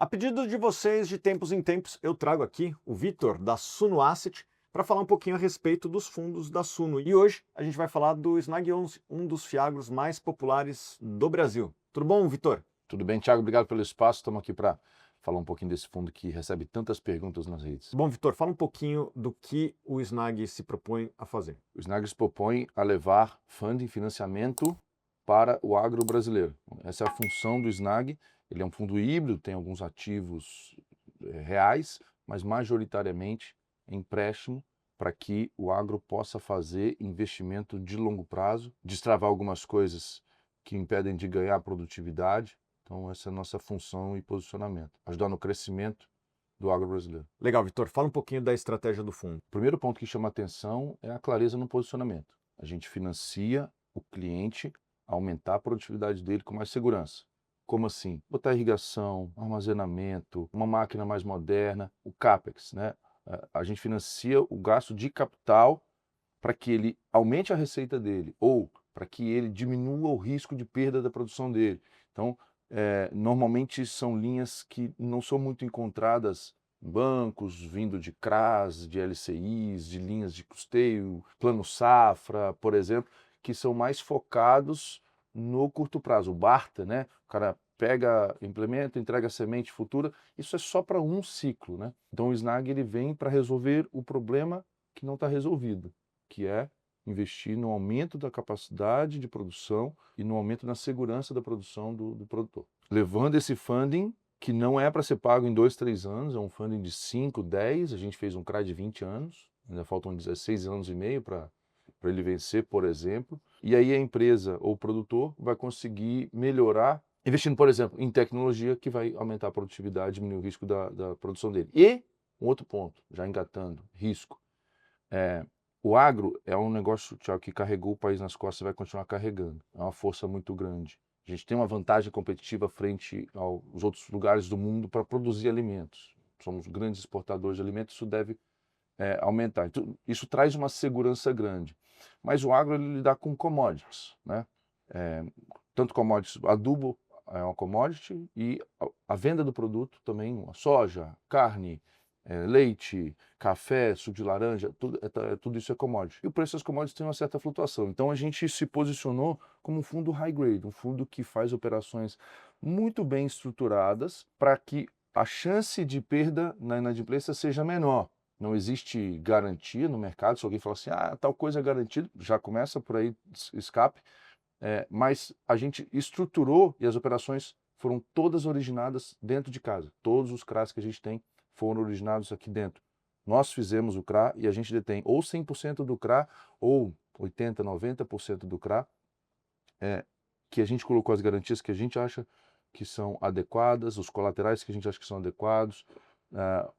A pedido de vocês, de tempos em tempos, eu trago aqui o Vitor, da Suno Asset, para falar um pouquinho a respeito dos fundos da Suno. E hoje a gente vai falar do Snag 11, um dos fiagros mais populares do Brasil. Tudo bom, Vitor? Tudo bem, Thiago? Obrigado pelo espaço. Estamos aqui para falar um pouquinho desse fundo que recebe tantas perguntas nas redes. Bom, Vitor, fala um pouquinho do que o Snag se propõe a fazer. O Snag se propõe a levar funding, financiamento para o agro brasileiro. Essa é a função do Snag. Ele é um fundo híbrido, tem alguns ativos reais, mas majoritariamente empréstimo para que o agro possa fazer investimento de longo prazo, destravar algumas coisas que impedem de ganhar produtividade. Então, essa é a nossa função e posicionamento, ajudar no crescimento do agro brasileiro. Legal, Vitor, fala um pouquinho da estratégia do fundo. O primeiro ponto que chama atenção é a clareza no posicionamento. A gente financia o cliente a aumentar a produtividade dele com mais segurança. Como assim? Botar irrigação, armazenamento, uma máquina mais moderna, o CAPEX, né? A gente financia o gasto de capital para que ele aumente a receita dele ou para que ele diminua o risco de perda da produção dele. Então, normalmente são linhas que não são muito encontradas em bancos, vindo de CRAs, de LCIs, de linhas de custeio, plano safra, por exemplo, que são mais focados no curto prazo. O Barta, né? O cara pega, implementa, entrega semente futura, isso é só para um ciclo, né? Então o Snag ele vem para resolver o problema que não está resolvido, que é investir no aumento da capacidade de produção e no aumento na segurança da produção do produtor. Levando esse funding, que não é para ser pago em 2, 3 anos, é um funding de 5, 10, a gente fez um CRA de 20 anos, ainda faltam 16 anos e meio para ele vencer, por exemplo, e aí a empresa ou o produtor vai conseguir melhorar, investindo, por exemplo, em tecnologia que vai aumentar a produtividade, diminuir o risco da produção dele. E um outro ponto, já engatando, risco. O agro é um negócio, Thiago, que carregou o país nas costas e vai continuar carregando. É uma força muito grande. A gente tem uma vantagem competitiva frente aos outros lugares do mundo para produzir alimentos. Somos grandes exportadores de alimentos, isso deve aumentar. Então, isso traz uma segurança grande. Mas o agro ele lida com commodities, né? Tanto commodities, adubo é uma commodity e a venda do produto também, a soja, carne, leite, café, suco de laranja, tudo isso é commodity. E o preço das commodities tem uma certa flutuação. Então a gente se posicionou como um fundo high grade, um fundo que faz operações muito bem estruturadas para que a chance de perda na inadimplência seja menor. Não existe garantia no mercado. Se alguém fala assim, tal coisa é garantida, já começa por aí escape. Mas a gente estruturou e as operações foram todas originadas dentro de casa. Todos os CRAs que a gente tem foram originados aqui dentro. Nós fizemos o CRA e a gente detém ou 100% do CRA ou 80%, 90% do CRA, que a gente colocou as garantias que a gente acha que são adequadas, os colaterais que a gente acha que são adequados,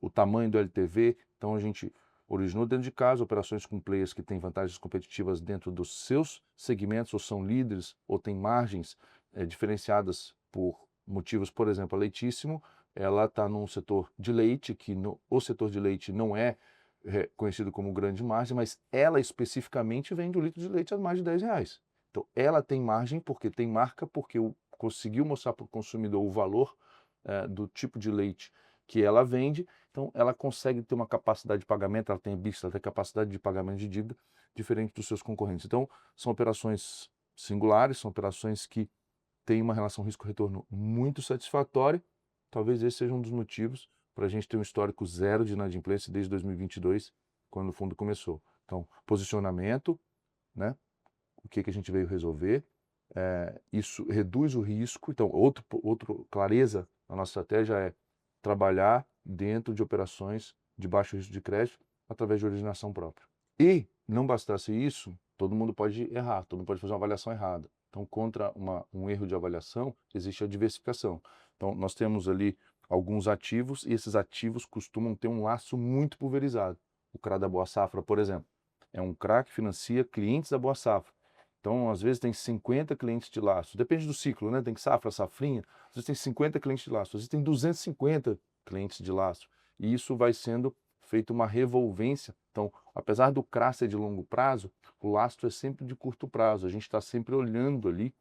o tamanho do LTV. Então a gente originou dentro de casa operações com players que têm vantagens competitivas dentro dos seus segmentos, ou são líderes, ou têm margens diferenciadas por motivos, por exemplo, a Leitíssimo, ela está num setor de leite, que o setor de leite não é conhecido como grande margem, mas ela especificamente vende o litro de leite a mais de R$ 10. Então ela tem margem porque tem marca, porque conseguiu mostrar para o consumidor o valor do tipo de leite que ela vende. Então ela consegue ter uma capacidade de pagamento, ela tem EBITDA, ela tem capacidade de pagamento de dívida diferente dos seus concorrentes. Então são operações singulares, são operações que têm uma relação risco-retorno muito satisfatória. Talvez esse seja um dos motivos para a gente ter um histórico zero de inadimplência desde 2022, quando o fundo começou. Então, posicionamento, né? O que a gente veio resolver, isso reduz o risco. Então, outra clareza na nossa estratégia é trabalhar dentro de operações de baixo risco de crédito através de originação própria. E não bastasse isso, todo mundo pode errar, todo mundo pode fazer uma avaliação errada. Então, contra um erro de avaliação, existe a diversificação. Então, nós temos ali alguns ativos e esses ativos costumam ter um laço muito pulverizado. O CRA da Boa Safra, por exemplo, é um CRA que financia clientes da Boa Safra. Então, às vezes tem 50 clientes de laço, depende do ciclo, né? Tem safra, safrinha, às vezes tem 50 clientes de laço, às vezes tem 250 clientes de laço. E isso vai sendo feito uma revolvência. Então, apesar do CRA ser de longo prazo, o lastro é sempre de curto prazo. A gente está sempre olhando ali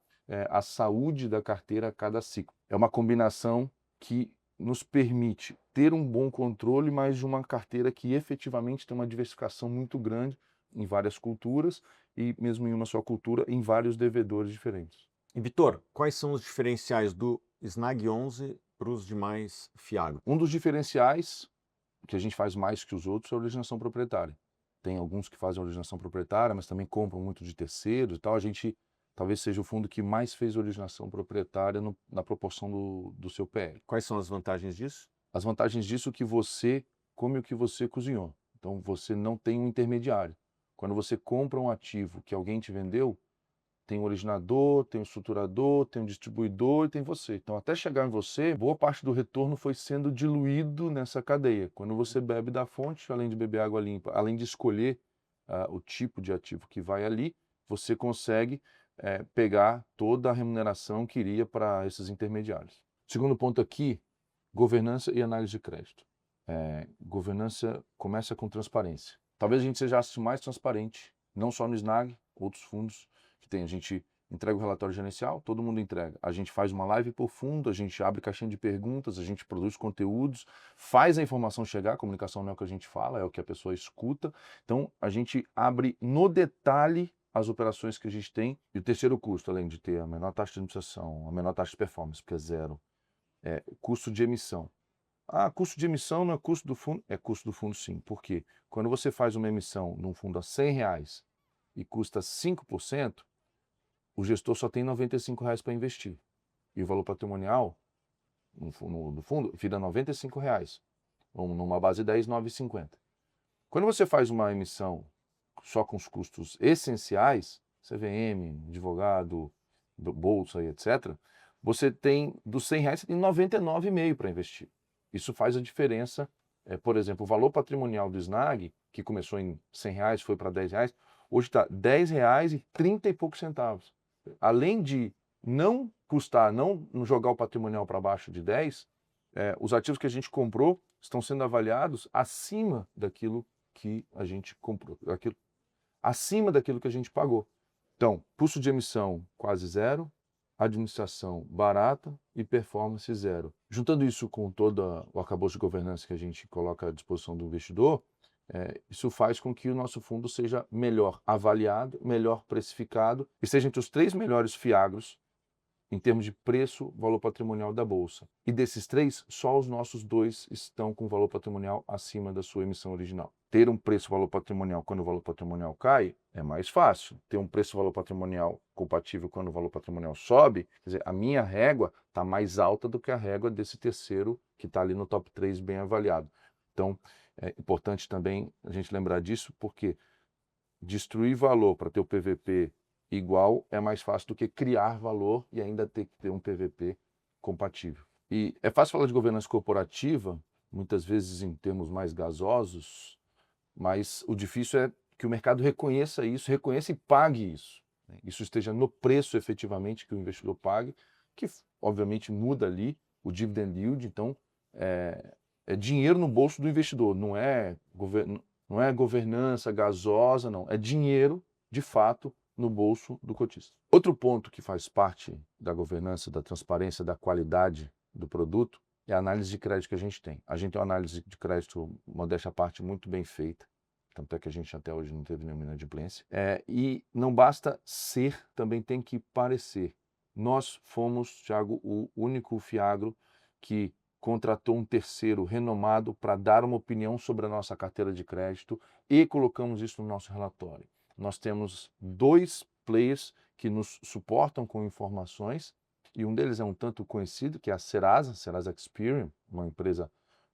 a saúde da carteira a cada ciclo. É uma combinação que nos permite ter um bom controle, mas de uma carteira que efetivamente tem uma diversificação muito grande em várias culturas e mesmo em uma só cultura, em vários devedores diferentes. E Vitor, quais são os diferenciais do Snag 11 para os demais Fiagro? Um dos diferenciais que a gente faz mais que os outros é a originação proprietária. Tem alguns que fazem originação proprietária, mas também compram muito de terceiros e tal. A gente talvez seja o fundo que mais fez originação proprietária na proporção do seu PL. Quais são as vantagens disso? As vantagens disso é que você come o que você cozinhou. Então você não tem um intermediário. Quando você compra um ativo que alguém te vendeu, tem um originador, tem um estruturador, tem um distribuidor e tem você. Então, até chegar em você, boa parte do retorno foi sendo diluído nessa cadeia. Quando você bebe da fonte, além de beber água limpa, além de escolher o tipo de ativo que vai ali, você consegue pegar toda a remuneração que iria para esses intermediários. Segundo ponto aqui, governança e análise de crédito. Governança começa com transparência. Talvez a gente seja mais transparente, não só no Snag, outros fundos que tem. A gente entrega o relatório gerencial, todo mundo entrega. A gente faz uma live por fundo, a gente abre caixinha de perguntas, a gente produz conteúdos, faz a informação chegar, a comunicação não é o que a gente fala, é o que a pessoa escuta. Então, a gente abre no detalhe as operações que a gente tem. E o terceiro custo, além de ter a menor taxa de administração, a menor taxa de performance, porque é zero, é custo de emissão. Custo de emissão não é custo do fundo? É custo do fundo sim. Por quê? Quando você faz uma emissão num fundo a R$100 e custa 5%, o gestor só tem R$95 para investir. E o valor patrimonial no fundo vira R$95. Numa base 10, R$9,50. Quando você faz uma emissão só com os custos essenciais, CVM, advogado, bolsa e etc., você tem dos R$100, você tem R$99,50 para investir. Isso faz a diferença. Por exemplo, o valor patrimonial do Snag, que começou em R$100, foi para R$10, hoje está R$10,30 e poucos centavos. Além de não custar, não jogar o patrimonial para baixo de 10, os ativos que a gente comprou estão sendo avaliados acima daquilo que a gente comprou, acima daquilo que a gente pagou. Então, custo de emissão quase zero, administração barata e performance zero. Juntando isso com todo o arcabouço de governança que a gente coloca à disposição do investidor, isso faz com que o nosso fundo seja melhor avaliado, melhor precificado e seja entre os 3 melhores fiagros em termos de preço, valor patrimonial da Bolsa. E desses 3, só os nossos 2 estão com valor patrimonial acima da sua emissão original. Ter um preço-valor patrimonial quando o valor patrimonial cai é mais fácil. Ter um preço-valor patrimonial compatível quando o valor patrimonial sobe, quer dizer, a minha régua está mais alta do que a régua desse terceiro que está ali no top 3 bem avaliado. Então, é importante também a gente lembrar disso, porque destruir valor para ter o PVP igual é mais fácil do que criar valor e ainda ter que ter um PVP compatível. E é fácil falar de governança corporativa, muitas vezes em termos mais gasosos, mas o difícil é que o mercado reconheça isso, reconheça e pague isso. Isso esteja no preço efetivamente que o investidor pague, que obviamente muda ali o dividend yield, então é dinheiro no bolso do investidor, não é governança gasosa, não, é dinheiro de fato no bolso do cotista. Outro ponto que faz parte da governança, da transparência, da qualidade do produto é a análise de crédito que a gente tem. A gente tem uma análise de crédito, modéstia à parte, muito bem feita, tanto é que a gente até hoje não teve nenhuma inadimplência. E não basta ser, também tem que parecer. Nós fomos, Thiago, o único fiagro que contratou um terceiro renomado para dar uma opinião sobre a nossa carteira de crédito e colocamos isso no nosso relatório. Nós temos 2 players que nos suportam com informações e um deles é um tanto conhecido, que é a Serasa Experian, uma empresa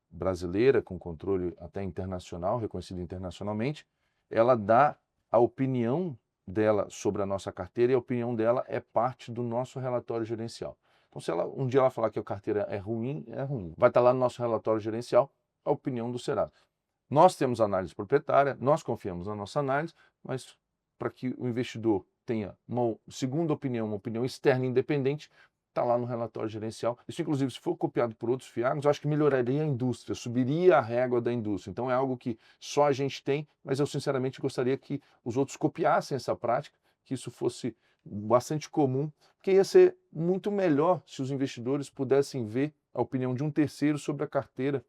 brasileira com controle até internacional, reconhecida internacionalmente. Ela dá a opinião dela sobre a nossa carteira e a opinião dela é parte do nosso relatório gerencial. Então, se um dia ela falar que a carteira é ruim, é ruim. Vai estar lá no nosso relatório gerencial a opinião do Serasa. Nós temos análise proprietária, nós confiamos na nossa análise, mas para que o investidor tenha uma segunda opinião, uma opinião externa independente, está lá no relatório gerencial. Isso, inclusive, se for copiado por outros fiagros, eu acho que melhoraria a indústria, subiria a régua da indústria. Então, é algo que só a gente tem, mas eu, sinceramente, gostaria que os outros copiassem essa prática, que isso fosse bastante comum, porque ia ser muito melhor se os investidores pudessem ver a opinião de um terceiro sobre a carteira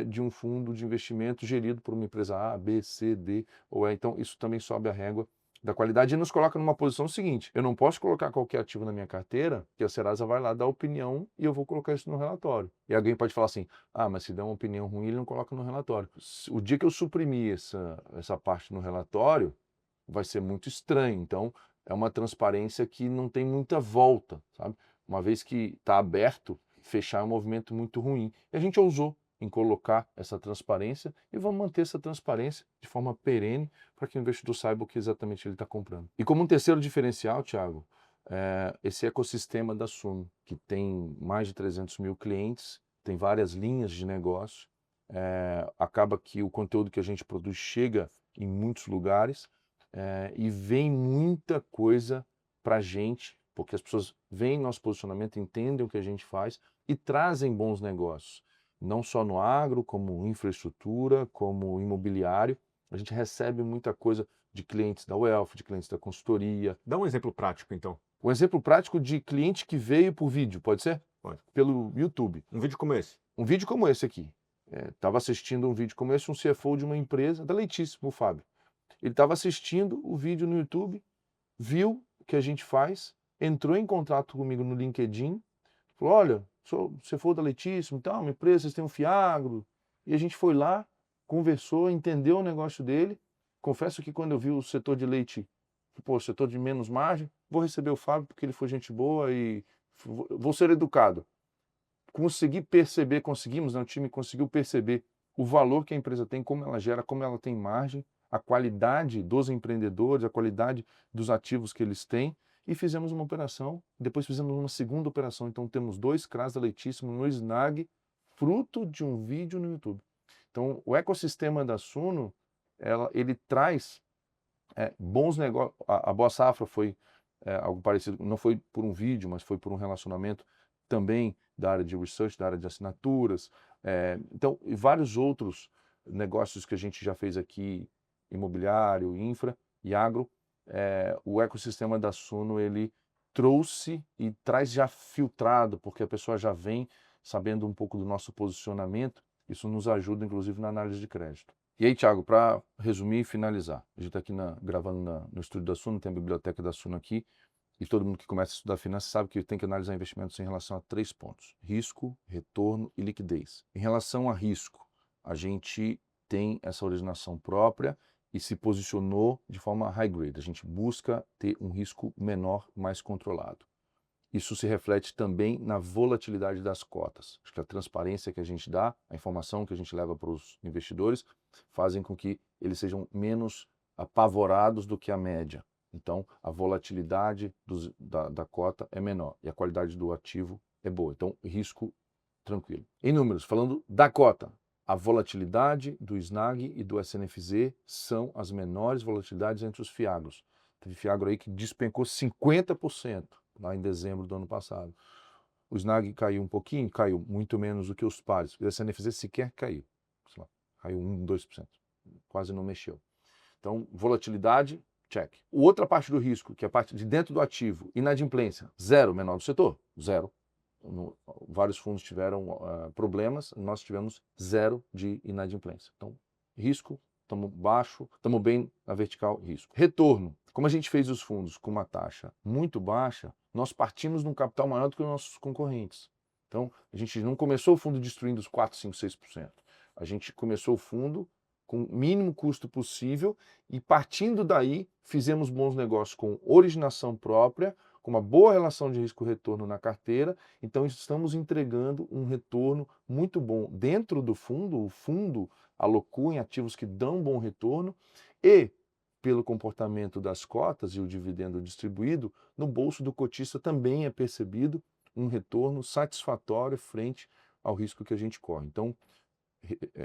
de um fundo de investimento gerido por uma empresa A, B, C, D ou E. Então, isso também sobe a régua da qualidade e nos coloca numa posição seguinte: eu não posso colocar qualquer ativo na minha carteira, que a Serasa vai lá dar opinião e eu vou colocar isso no relatório. E alguém pode falar assim: ah, mas se der uma opinião ruim, ele não coloca no relatório. O dia que eu suprimir essa parte no relatório, vai ser muito estranho. Então, é uma transparência que não tem muita volta, sabe? Uma vez que está aberto, fechar é um movimento muito ruim. E a gente ousou em colocar essa transparência e vamos manter essa transparência de forma perene para que o investidor saiba o que exatamente ele está comprando. E como um terceiro diferencial, Thiago, esse ecossistema da Suno, que tem mais de 300 mil clientes, tem várias linhas de negócio, acaba que o conteúdo que a gente produz chega em muitos lugares e vem muita coisa para a gente, porque as pessoas veem nosso posicionamento, entendem o que a gente faz e trazem bons negócios. Não só no agro, como infraestrutura, como imobiliário. A gente recebe muita coisa de clientes da Wealth, de clientes da consultoria. Dá um exemplo prático, então. Um exemplo prático de cliente que veio por vídeo, pode ser? Pode. Pelo YouTube. Um vídeo como esse. Um vídeo como esse aqui. Estava assistindo um vídeo como esse, um CFO de uma empresa, da Leitíssimo, o Fábio. Ele estava assistindo o vídeo no YouTube, viu o que a gente faz, entrou em contato comigo no LinkedIn, falou: olha, você for da Leitíssimo, então, uma empresa, vocês têm um Fiagro. E a gente foi lá, conversou, entendeu o negócio dele. Confesso que quando eu vi o setor de leite, pô, setor de menos margem, vou receber o Fábio porque ele foi gente boa e vou ser educado. Conseguimos, né, o time conseguiu perceber o valor que a empresa tem, como ela gera, como ela tem margem, a qualidade dos empreendedores, a qualidade dos ativos que eles têm, e fizemos uma operação, depois fizemos uma segunda operação. Então temos 2 CRAs da Leitíssimo no Snag, fruto de um vídeo no YouTube. Então o ecossistema da Suno, ele traz bons negócios. A Boa Safra foi algo parecido, não foi por um vídeo, mas foi por um relacionamento também da área de research, da área de assinaturas. Então, e vários outros negócios que a gente já fez aqui, imobiliário, infra e agro, o ecossistema da Suno, ele trouxe e traz já filtrado, porque a pessoa já vem sabendo um pouco do nosso posicionamento. Isso nos ajuda, inclusive, na análise de crédito. E aí, Thiago, para resumir e finalizar, a gente está aqui gravando no estúdio da Suno, tem a biblioteca da Suno aqui, e todo mundo que começa a estudar finanças sabe que tem que analisar investimentos em relação a 3 pontos: risco, retorno e liquidez. Em relação a risco, a gente tem essa originação própria e se posicionou de forma high grade. A gente busca ter um risco menor, mais controlado. Isso se reflete também na volatilidade das cotas. Acho que a transparência que a gente dá, a informação que a gente leva para os investidores, fazem com que eles sejam menos apavorados do que a média. Então, a volatilidade da cota é menor e a qualidade do ativo é boa. Então, risco tranquilo. Em números, falando da cota, a volatilidade do SNAG e do SNFZ são as menores volatilidades entre os fiagros. Teve fiagro aí que despencou 50% lá em dezembro do ano passado. O SNAG caiu um pouquinho, caiu muito menos do que os pares. O SNFZ sequer caiu. Sei lá, caiu 1, 2%. Quase não mexeu. Então, volatilidade, check. Outra parte do risco, que é a parte de dentro do ativo, inadimplência, zero, menor do setor, zero. Vários fundos tiveram problemas, nós tivemos zero de inadimplência. Então, risco, estamos baixo, estamos bem na vertical risco. Retorno, como a gente fez os fundos com uma taxa muito baixa, nós partimos de um capital maior do que os nossos concorrentes. Então, a gente não começou o fundo destruindo os 4, 5, 6%. A gente começou o fundo com o mínimo custo possível e, partindo daí, fizemos bons negócios com originação própria, com uma boa relação de risco-retorno na carteira. Então, estamos entregando um retorno muito bom dentro do fundo. O fundo alocou em ativos que dão bom retorno e, pelo comportamento das cotas e o dividendo distribuído, no bolso do cotista também é percebido um retorno satisfatório frente ao risco que a gente corre. Então,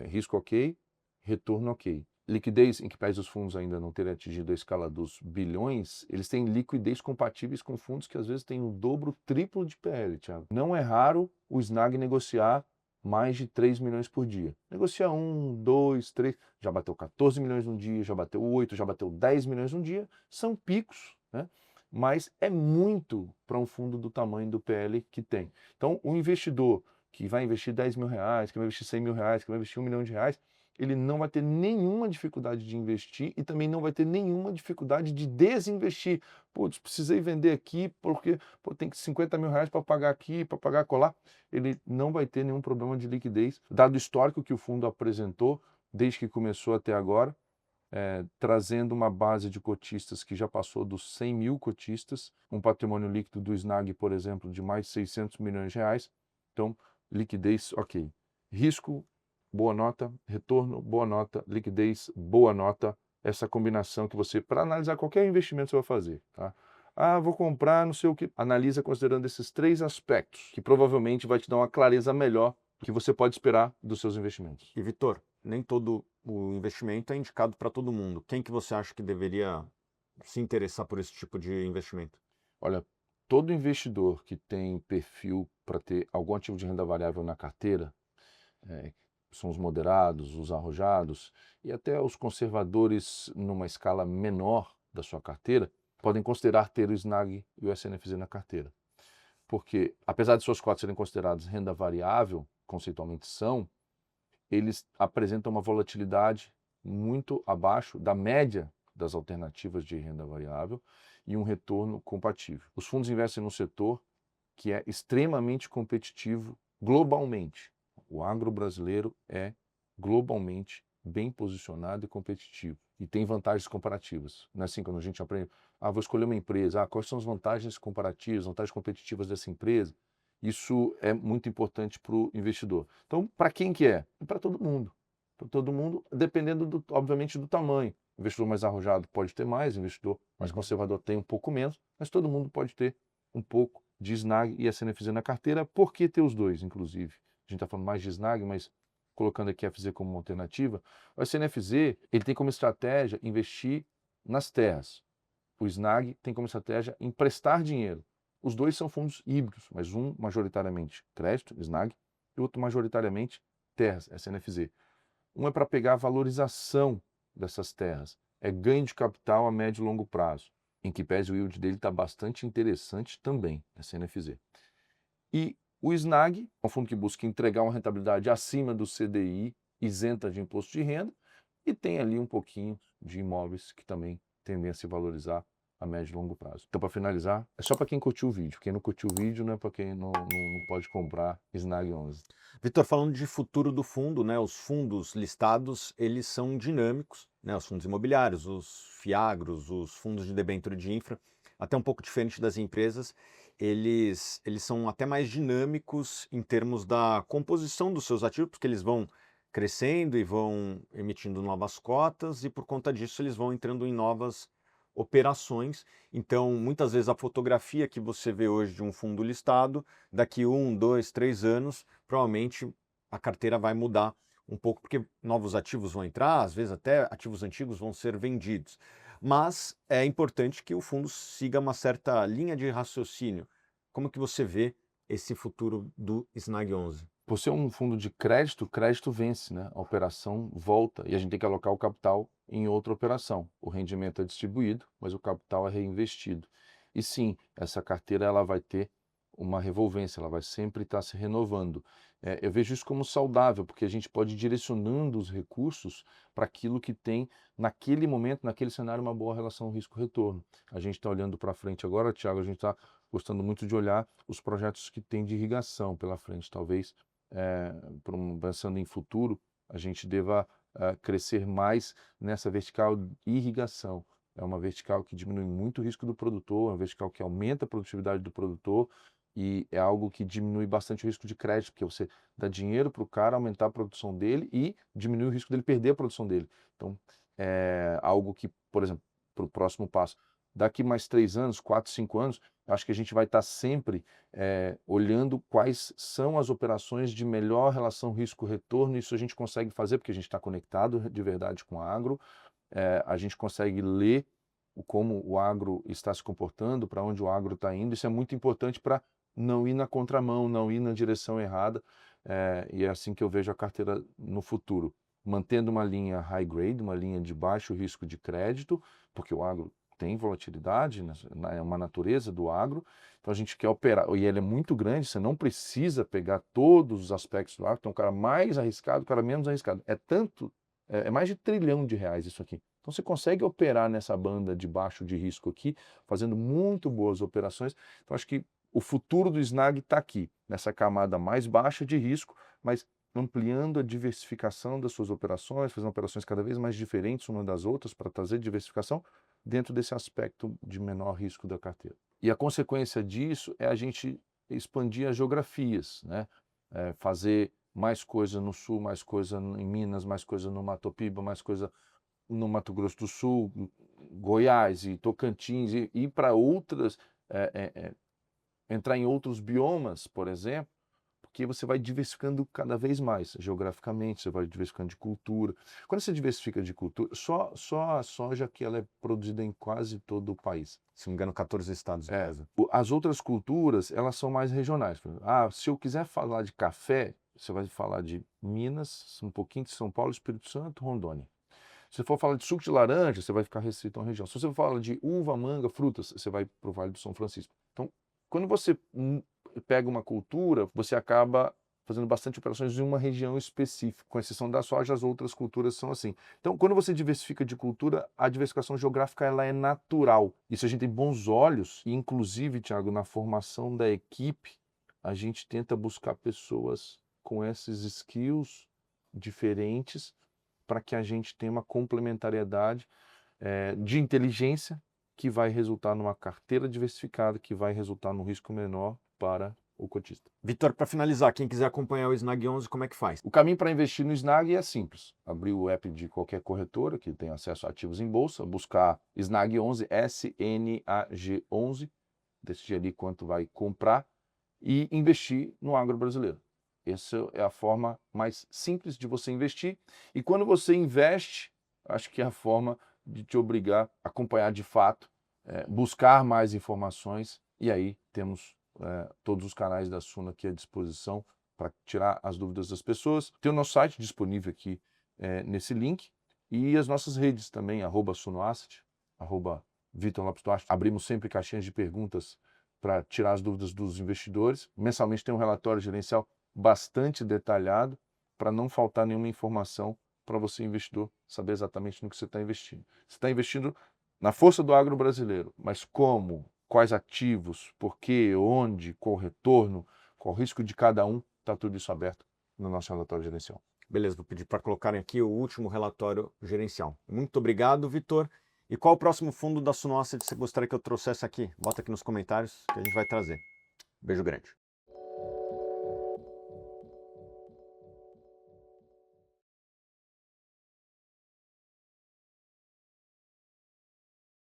risco ok, retorno ok. Liquidez, em que pese os fundos ainda não terem atingido a escala dos bilhões, eles têm liquidez compatíveis com fundos que às vezes têm o dobro, o triplo de PL, Thiago. Não é raro o SNAG negociar mais de 3 milhões por dia. Negocia 1, 2, 3, já bateu 14 milhões num dia, já bateu 8, já bateu 10 milhões num dia. São picos, né? Mas é muito para um fundo do tamanho do PL que tem. Então, o investidor que vai investir 10 mil reais, que vai investir 100 mil reais, que vai investir 1 milhão de reais, ele não vai ter nenhuma dificuldade de investir e também não vai ter nenhuma dificuldade de desinvestir. Putz, precisei vender aqui porque tem que 50 mil reais para pagar aqui, para pagar colar. Ele não vai ter nenhum problema de liquidez, dado o histórico que o fundo apresentou desde que começou até agora, trazendo uma base de cotistas que já passou dos 100 mil cotistas, um patrimônio líquido do Snag, por exemplo, de mais de 600 milhões de reais. Então, liquidez, ok. Risco, boa nota. Retorno, boa nota. Liquidez, boa nota. Essa combinação que você, para analisar qualquer investimento que você vai fazer, tá? Ah, vou comprar não sei o que. Analisa considerando esses 3 aspectos, que provavelmente vai te dar uma clareza melhor que você pode esperar dos seus investimentos. E Vitor, nem todo o investimento é indicado para todo mundo. Quem que você acha que deveria se interessar por esse tipo de investimento? Olha, todo investidor que tem perfil para ter algum ativo de renda variável na carteira, são os moderados, os arrojados e até os conservadores numa escala menor da sua carteira, podem considerar ter o Snag e o SNFZ na carteira. Porque, apesar de suas cotas serem consideradas renda variável, conceitualmente são, eles apresentam uma volatilidade muito abaixo da média das alternativas de renda variável e um retorno compatível. Os fundos investem num setor que é extremamente competitivo globalmente. O agro brasileiro é globalmente bem posicionado e competitivo e tem vantagens comparativas. Não é assim quando a gente aprende, vou escolher uma empresa, quais são as vantagens comparativas, vantagens competitivas dessa empresa? Isso é muito importante para o investidor. Então, para quem que é? Para todo mundo. Para todo mundo, dependendo, obviamente, do tamanho. O investidor mais arrojado pode ter mais, o investidor mais conservador tem um pouco menos, mas todo mundo pode ter um pouco de Snag e SNFZ na carteira. Por que ter os dois, inclusive? A gente está falando mais de Snag, mas colocando aqui a FZ como uma alternativa. O SNFZ ele tem como estratégia investir nas terras. O Snag tem como estratégia emprestar dinheiro. Os dois são fundos híbridos, mas um majoritariamente crédito, Snag, e outro majoritariamente terras, SNFZ. Um é para pegar a valorização dessas terras, é ganho de capital a médio e longo prazo, em que pese o yield dele está bastante interessante também, SNFZ. E o Snag é um fundo que busca entregar uma rentabilidade acima do CDI, isenta de imposto de renda, e tem ali um pouquinho de imóveis que também tendem a se valorizar a médio e longo prazo. Então, para finalizar, é só para quem curtiu o vídeo. Quem não curtiu o vídeo não é para quem não pode comprar Snag 11. Vitor, falando de futuro do fundo, né, os fundos listados, eles são dinâmicos, né, os fundos imobiliários, os fiagros, os fundos de debênture de infra, até um pouco diferente das empresas, eles são até mais dinâmicos em termos da composição dos seus ativos, porque eles vão crescendo e vão emitindo novas cotas, e por conta disso eles vão entrando em novas operações. Então, muitas vezes a fotografia que você vê hoje de um fundo listado, daqui 1, 2, 3 anos, provavelmente a carteira vai mudar um pouco, porque novos ativos vão entrar, às vezes até ativos antigos vão ser vendidos. Mas é importante que o fundo siga uma certa linha de raciocínio. Como que você vê esse futuro do Snag 11? Por ser um fundo de crédito, crédito vence, né? A operação volta e a gente tem que alocar o capital em outra operação. O rendimento é distribuído, mas o capital é reinvestido. E sim, essa carteira ela vai ter uma revolvência, ela vai sempre estar se renovando. Eu vejo isso como saudável, porque a gente pode ir direcionando os recursos para aquilo que tem, naquele momento, naquele cenário, uma boa relação risco-retorno. A gente está olhando para frente agora, Thiago, a gente está gostando muito de olhar os projetos que tem de irrigação pela frente. Talvez, pensando em futuro, a gente deva crescer mais nessa vertical de irrigação. É uma vertical que diminui muito o risco do produtor, é uma vertical que aumenta a produtividade do produtor e é algo que diminui bastante o risco de crédito, porque você dá dinheiro para o cara aumentar a produção dele e diminui o risco dele perder a produção dele. Então, é algo que, por exemplo, para o próximo passo, daqui mais 3 anos, 4, 5 anos, acho que a gente vai estar sempre olhando quais são as operações de melhor relação risco-retorno. Isso a gente consegue fazer porque a gente está conectado de verdade com a agro, a gente consegue ler como o agro está se comportando, para onde o agro está indo. Isso é muito importante para não ir na contramão, não ir na direção errada, e é assim que eu vejo a carteira no futuro, mantendo uma linha high grade, uma linha de baixo risco de crédito, porque o agro tem volatilidade, né, é uma natureza do agro, então a gente quer operar, e ele é muito grande, você não precisa pegar todos os aspectos do agro, tem um cara mais arriscado, um cara menos arriscado. É mais de R$ 1 trilhão isso aqui. Então você consegue operar nessa banda de baixo de risco aqui, fazendo muito boas operações. Então acho que o futuro do Snag está aqui, nessa camada mais baixa de risco, mas ampliando a diversificação das suas operações, fazendo operações cada vez mais diferentes umas das outras para trazer diversificação dentro desse aspecto de menor risco da carteira. E a consequência disso é a gente expandir as geografias, né? Fazer mais coisa no Sul, mais coisa em Minas, mais coisa no Mato Piba, mais coisa no Mato Grosso do Sul, Goiás e Tocantins, e ir para outras, entrar em outros biomas, por exemplo, porque você vai diversificando cada vez mais geograficamente, você vai diversificando de cultura. Quando você diversifica de cultura, só a soja que ela é produzida em quase todo o país. Se não me engano, 14 estados. As outras culturas, elas são mais regionais. Se eu quiser falar de café, você vai falar de Minas, um pouquinho de São Paulo, Espírito Santo, Rondônia. Se você for falar de suco de laranja, você vai ficar restrito a uma região. Se você for falar de uva, manga, frutas, você vai para o Vale do São Francisco. Então, quando você pega uma cultura, você acaba fazendo bastante operações em uma região específica, com exceção da soja, as outras culturas são assim. Então, quando você diversifica de cultura, a diversificação geográfica ela é natural. Isso a gente tem bons olhos, e inclusive, Thiago, na formação da equipe, a gente tenta buscar pessoas com esses skills diferentes para que a gente tenha uma complementariedade de inteligência que vai resultar numa carteira diversificada, que vai resultar num risco menor para o cotista. Vitor, para finalizar, quem quiser acompanhar o Snag 11, como é que faz? O caminho para investir no Snag é simples. Abrir o app de qualquer corretora que tem acesso a ativos em bolsa, buscar Snag 11, SNAG 11, decidir ali quanto vai comprar e investir no agro brasileiro. Essa é a forma mais simples de você investir. E quando você investe, acho que é a forma de te obrigar a acompanhar de fato, buscar mais informações, e aí temos todos os canais da Suno aqui à disposição para tirar as dúvidas das pessoas. Tem o nosso site disponível aqui nesse link, e as nossas redes também, @SunoAsset, @Vitor Lopes Duarte. Abrimos sempre caixinhas de perguntas para tirar as dúvidas dos investidores. Mensalmente tem um relatório gerencial bastante detalhado para não faltar nenhuma informação para você, investidor, saber exatamente no que você está investindo. Você está investindo na força do agro brasileiro, mas como, quais ativos, por quê, onde, qual o retorno, qual o risco de cada um, está tudo isso aberto no nosso relatório gerencial. Beleza, vou pedir para colocarem aqui o último relatório gerencial. Muito obrigado, Vitor. E qual o próximo fundo da Suno Asset que você gostaria que eu trouxesse aqui? Bota aqui nos comentários que a gente vai trazer. Beijo grande.